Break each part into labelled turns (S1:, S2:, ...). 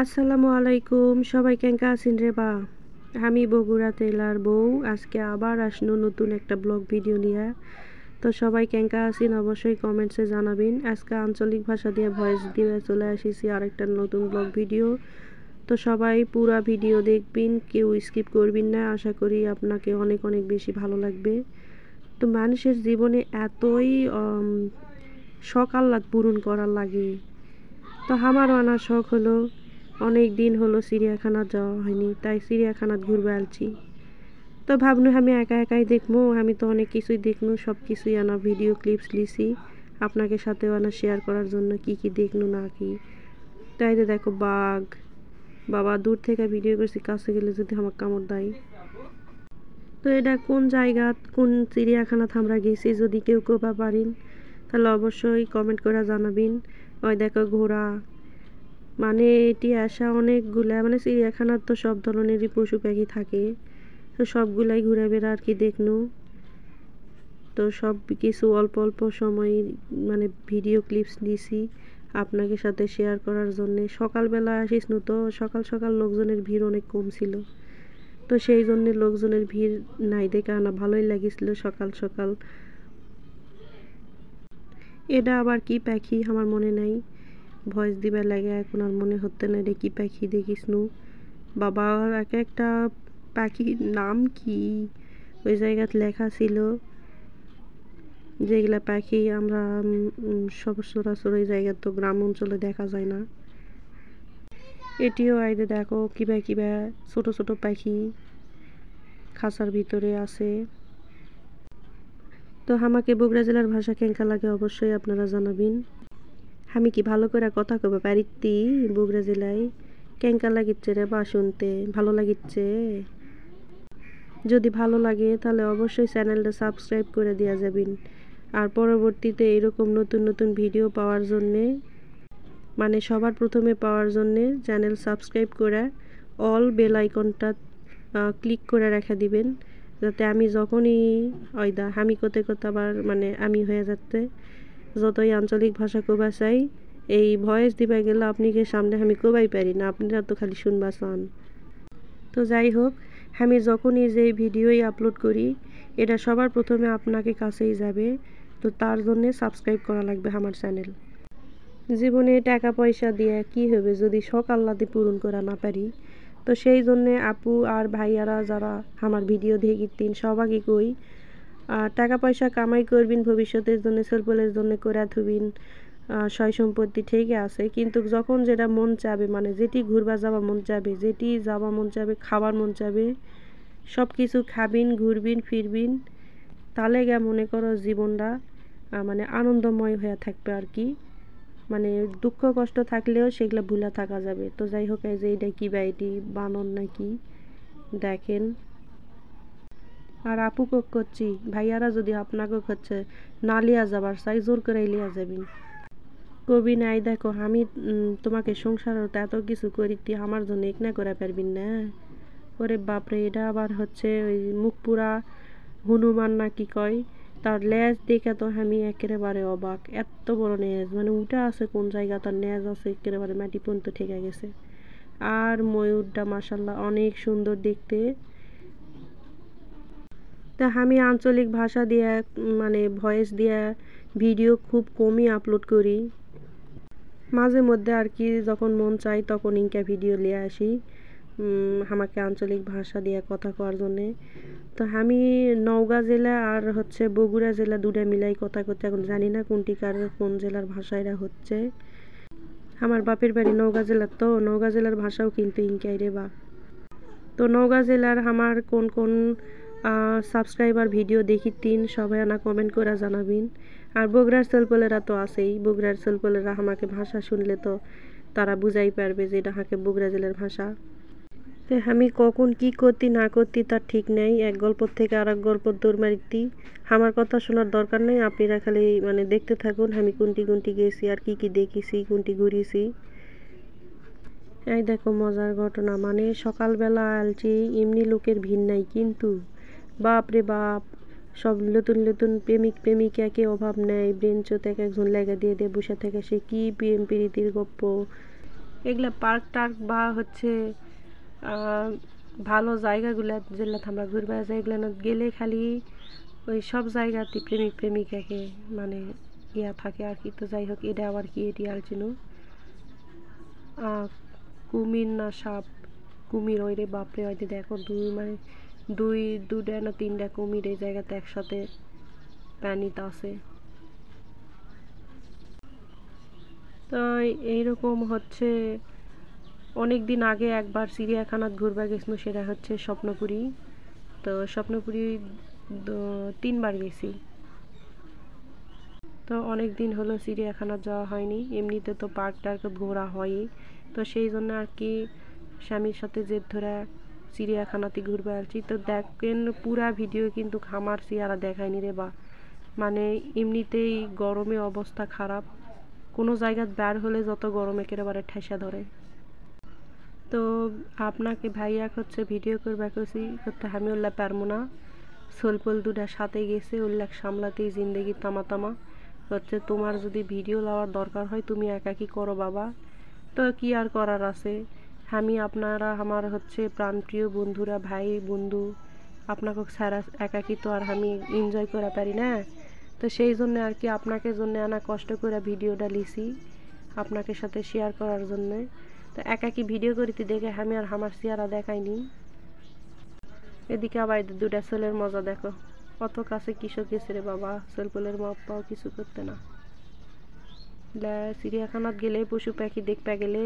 S1: আসসালামু আলাইকুম সবাই কেঙ্কা আছেন রে বা আমি বগুড়া জেলার বউ আজকে আবার আসনো নতুন একটা ব্লগ ভিডিও নিয়ে। তো সবাই কেঙ্কা আছেন অবশ্যই কমেন্টসে জানাবেন। আজকে আঞ্চলিক ভাষা দিয়ে ভয়েস দিয়ে চলে এসেছি আরেকটা নতুন ব্লগ ভিডিও। তো সবাই পুরা ভিডিও দেখবেন, কেউ স্কিপ করবেন না। আশা করি আপনাকে অনেক অনেক বেশি ভালো লাগবে। তো মানুষের জীবনে এতই শখ আহ্লাদ পূরণ করার লাগে। তো আমারও আনার শখ হলো, অনেক দিন হলো চিড়িয়াখানা যাওয়া হয়নি, তাই চিড়িয়াখানাত ঘুরবে আলছি। তো ভাবনু আমি একা একাই দেখবো, আমি তো অনেক কিছুই দেখনু, সব কিছুই আনা ভিডিও ক্লিপস লিছি আপনাকে সাথেও আনা শেয়ার করার জন্য কি কি দেখনু না কি। তাই তো দেখো বাঘ, বাবা দূর থেকে ভিডিও করছি, কাছে গেলে যদি আমার কামড় দেয়। তো এটা কোন জায়গা, কোন চিড়িয়াখানাত আমরা গেছি, যদি কেউ বা পারেন তাহলে অবশ্যই কমেন্ট করে জানাবেন। ওই দেখো ঘোড়া, মানে এটি আসা অনেকগুলা, মানে চিড়িয়াখানার তো সব ধরনেরই পশু পাখি থাকে, তো সবগুলাই ঘুরে বেড়া আর কি দেখনু। তো সব কিছু অল্প অল্প সময় মানে ভিডিও ক্লিপস দিছি আপনাকে সাথে শেয়ার করার জন্যে। সকালবেলা আসিস নু, তো সকাল সকাল লোকজনের ভিড় অনেক কম ছিল, তো সেই জন্যে লোকজনের ভিড় নাই দেখে আনা ভালোই লাগিছিল সকাল সকাল। এটা আবার কি পাখি আমার মনে নাই, ভয়েস দিবার লাগে এখন আর মনে হচ্ছে না এটা কি পাখি দেখিস নু। বাবা এক একটা পাখির নাম কি ওই জায়গাত লেখা ছিল, যেগুলা পাখি আমরা সচরাচর ওই জায়গা তো গ্রাম অঞ্চলে দেখা যায় না। এটিও আইদে দেখো কিবা কিবা ছোট ছোট পাখি খাঁচার ভিতরে আছে। তো আমাকে বগুড়া জেলার ভাষা কেঙ্কা লাগে অবশ্যই আপনারা জানাবেন। আমি কি ভালো করে কথা কবে পারিতি বগুড়া জেলায়? কেঙ্কা লাগিচ্ছে রে বা শুনতে, ভালো লাগিচ্ছে? যদি ভালো লাগে তাহলে অবশ্যই চ্যানেলটা সাবস্ক্রাইব করে দেওয়া যাবেন। আর পরবর্তীতে এরকম নতুন নতুন ভিডিও পাওয়ার জন্যে, মানে সবার প্রথমে পাওয়ার জন্যে চ্যানেল সাবস্ক্রাইব করে অল বেল আইকনটা ক্লিক করে রেখে দিবেন, যাতে আমি যখনই ওইদা আমি কোতে কোতে আবার মানে আমি হয়ে যাচ্ছে যতই আঞ্চলিক ভাষা কবা চাই, এই ভয়েস দিবা গেলে আপনি কে সামনে আমি কবাই পারি না, আপনারা তো খালি শুনবা চান। তো যাই হোক, আমি যখনই যে ভিডিওই আপলোড করি এটা সবার প্রথমে আপনাকে কাছেই যাবে। তো তার জন্যে সাবস্ক্রাইব করা লাগবে আমার চ্যানেল। জীবনে টাকা পয়সা দিয়ে কি হবে যদি শখ আহ্লাদে পূরণ করা না পারি। তো সেই জন্যে আপু আর ভাইয়ারা যারা আমার ভিডিও দেখিতেন সবাইকে কই, টাকা পয়সা কামাই করবিন ভবিষ্যতের জন্য, ছেলেপেলের জন্য করে থুবিন, সয় সম্পত্তি ঠিকই আছে, কিন্তু যখন যেটা মন চাবে, মানে যেটি ঘুরবা যাওয়া মন চাবে, যেটি যাওয়া মন চাবে, খাবার মন চাবে, সব কিছু খাবিন ঘুরবিন ফিরবিন, তাহলে গা মনে করো জীবনটা মানে আনন্দময় হয়ে থাকবে আর কি। মানে দুঃখ কষ্ট থাকলেও সেগুলো ভুলে থাকা যাবে। তো যাই হোক, এই যে এইটা কি বা এটি বানর নাকি দেখেন। আর আপু কোক করছি ভাইয়ারা যদি আপনাকে হচ্ছে না লিয়া যাবার চাই, জোর করে লিয়া যাবেন। কবি নাই দেখো আমি তোমাকে সংসারত এত কিছু করিতি, আমার জন্য এক না করে পারবিন না? ওরে বাপরে, এটা আবার হচ্ছে ওই মুখ পুরা হনুমান না কি কয়, তার লেজ দেখে তো আমি একেবারে অবাক, এত বড় লেজ, মানে উঠা আছে কোন জায়গা, তার লেজ আছে একেবারে মাটি পর্যন্ত ঠেকে গেছে। আর ময়ূরটা মাশাল্লাহ অনেক সুন্দর দেখতে। তা আমি আঞ্চলিক ভাষা দিয়ে মানে ভয়েস দিয়ে ভিডিও খুব কমই আপলোড করি, মাঝে মধ্যে আর কি যখন মন চাই তখন ইনকা ভিডিও নিয়ে আসি আমাকে আঞ্চলিক ভাষা দিয়ে কথা কওয়ার জন্যে। তো আমি নওগাঁ জেলা আর হচ্ছে বগুড়া জেলা দুটা মিলাই কথা করতে, এখন জানি না কোনটিকার কোন জেলার ভাষা এরা হচ্ছে। আমার বাপের বাড়ি নওগাঁ জেলার, তো নওগাঁ জেলার ভাষাও কিন্তু ইনকাই রে বা। তো নওগাঁ জেলার আমার কোন কোন সাবস্ক্রাইবার ভিডিও দেখিতিন সবাই আনা কমেন্ট করে জানাবেন। আর বগুড়ার ছেলেপেলেরা তো আছেই, বগুড়ার ছেলেপেলেরা আমাকে ভাষা শুনলে তো তারা বুঝাই পারবে যে এটা হাঁকে বগুড়া জেলার ভাষা। তো আমি কখন কি করতি না করতি তার ঠিক নেই, এক গল্প থেকে আর এক গল্প দৌড় মারিতি। আমার কথা শোনার দরকার নেই, আপনারা খালি মানে দেখতে থাকুন আমি কোনটি কোনটি গেছি আর কি কি দেখেছি, কোনটি ঘুরিয়েছি। এই দেখো মজার ঘটনা, মানে সকালবেলা আলছি এমনি লোকের ভিড় নাই, কিন্তু বাপ রে বাপ, সব নতুন নতুন প্রেমিক প্রেমিকা কে অভাব নেই, ব্রেঞ্চোতে এক একজন লেগে দিয়ে দিয়ে বসে থেকে সে কি প্রেম প্রীতির গপ্প, এগুলা পার্ক টার্ক বা হচ্ছে ভালো জায়গাগুলা যেগুলো আমরা ঘুরবা যাই এগুলো গেলে খালি ওই সব জায়গাতে প্রেমিক প্রেমিকাকে মানে ইয়া থাকে আর কি। তো যাই হোক, এটা আবার কি এটি আলচিনু কুমির না সাপ, কুমির ওই রে বাপরে, হয়তো দেখো দুইটা না তিনটা কুমির এই জায়গাতে একসাথে পানিতে আছে। তো এইরকম হচ্ছে অনেক দিন আগে একবার চিড়িয়াখানাত ঘুরবা গেছিলো, সেটা হচ্ছে স্বপ্নপুরী। তো স্বপ্নপুরী 3বার গেছি। তো অনেক দিন হলো চিড়িয়াখানা যাওয়া হয়নি, এমনিতে তো পার্ক টার্ক ঘোরা হয়ই। তো সেই জন্য আর কি স্বামীর সাথে জেদ ধরে চিড়িয়াখানাতে ঘুরবে আসছি। তো দেখেন পুরা ভিডিও কিন্তু খামার চেহারা দেখায়নি রে বা, মানে এমনিতেই গরমে অবস্থা খারাপ, কোনো জায়গায় বের হলে যত গরমে একেবারে ঠেসা ধরে। তো আপনাকে ভাইয়া হচ্ছে ভিডিও করবে করতে আমি উল্লা পারবো না, সোলপল দুটা সাথে গেছে, উল্লেখ সামলাতেই জিন্দগি তামা হচ্ছে। তোমার যদি ভিডিও লওয়ার দরকার হয় তুমি একাকি করো বাবা। তো কি আর করার আছে, আমি আপনারা আমার হচ্ছে প্রাণপ্রিয় বন্ধুরা, ভাই বন্ধু, আপনাকে ছাড়া একাকি তো আর আমি এনজয় করা পারি না। তো সেই জন্য আর কি আপনাকে জন্য আনা কষ্ট করে ভিডিওটা লিছি আপনাকে সাথে শেয়ার করার জন্য। তো একাকি ভিডিও করিতে দেখে আমি আর আমার চেহারা দেখাইনি। এদিকে আবার দুটা ছেলের মজা দেখো, কত কাছে কিশোর গেছে রে বাবা, সেলফোনের মা পাও কিছু করতে না। চিড়িয়াখানাত গেলে পশু পাখি দেখতে গেলে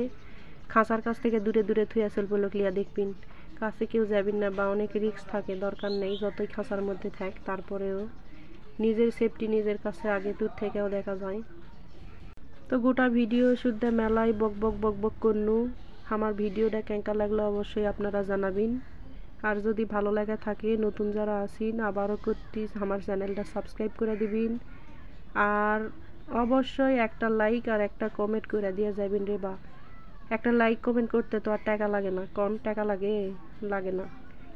S1: খাঁচার কাছ থেকে দূরে দূরে থুয়া সেলফোন লিয়া দেখবিন, কাছে কেউ যাবেন না, বা অনেক রিস্ক থাকে, দরকার নেই যতই খাঁচার মধ্যে থাক, তারপরেও নিজের সেফটি নিজের কাছে আগে দূর থেকেও দেখা যায়। তো গোটা ভিডিও শুদ্ধ মেলায় বক বক করনু। আমার ভিডিওটা কেঙ্কা লাগলো অবশ্যই আপনারা জানাবেন। আর যদি ভালো লাগে থাকে, নতুন যারা আছেন আবারও করতে আমার চ্যানেলটা সাবস্ক্রাইব করে দিবেন। আর অবশ্যই একটা লাইক আর একটা কমেন্ট করে দিয়ে যাবেন রে বা। একটা লাইক কমেন্ট করতে তো আর টাকা লাগে না, কম টাকা লাগে না।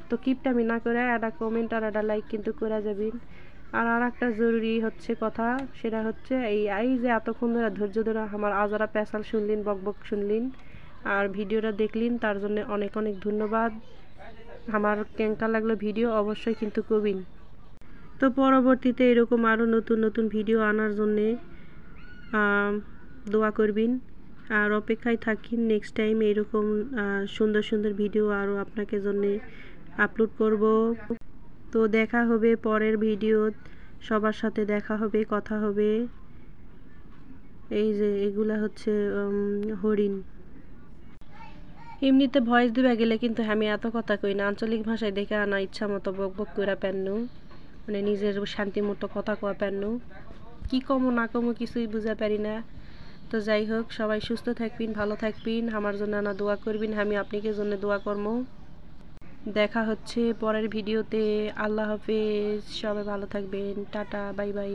S1: তো কিপটামি না করে একটা কমেন্ট আর একটা লাইক কিন্তু করে যাবেন। আর একটা জরুরি হচ্ছে কথা, সেটা হচ্ছে এই যে এতক্ষণ ধরে ধৈর্য ধরে আমার আজারা পেশাল শুনলেন, বক শুনলেন আর ভিডিওটা দেখলেন, তার জন্য অনেক অনেক ধন্যবাদ। আমার কেঙ্কা লাগলো ভিডিও অবশ্যই কিন্তু কবিন। তো পরবর্তীতে এরকম আরও নতুন নতুন ভিডিও আনার জন্যে দোয়া করবেন আর অপেক্ষায় থাকি। নেক্সট টাইম এরকম সুন্দর সুন্দর ভিডিও আরও আপনাকে জন্যে আপলোড করব। তো দেখা হবে পরের ভিডিও, সবার সাথে দেখা হবে, কথা হবে। এই যে এগুলা হচ্ছে হরিণ। এমনিতে ভয়েস দিবা গেলে কিন্তু আমি এত কথা কই না, আঞ্চলিক ভাষায় দেখে আনা ইচ্ছা মতো বক করে প্যান্নু, মানে নিজের শান্তি মতো কথা কওয়া প্যান্নু, কি কমো না কমো কিছুই বুঝা পারি না। তো যাই হোক, সবাই সুস্থ থাকবেন, ভালো থাকবেন, আমার জন্য আনা দোয়া করবেন, আমি আপনাকে জন্য দোয়া করবো। দেখা হচ্ছে পরের ভিডিওতে। আল্লাহ হাফেজ, সবাই ভালো থাকবেন, টাটা, বাই বাই।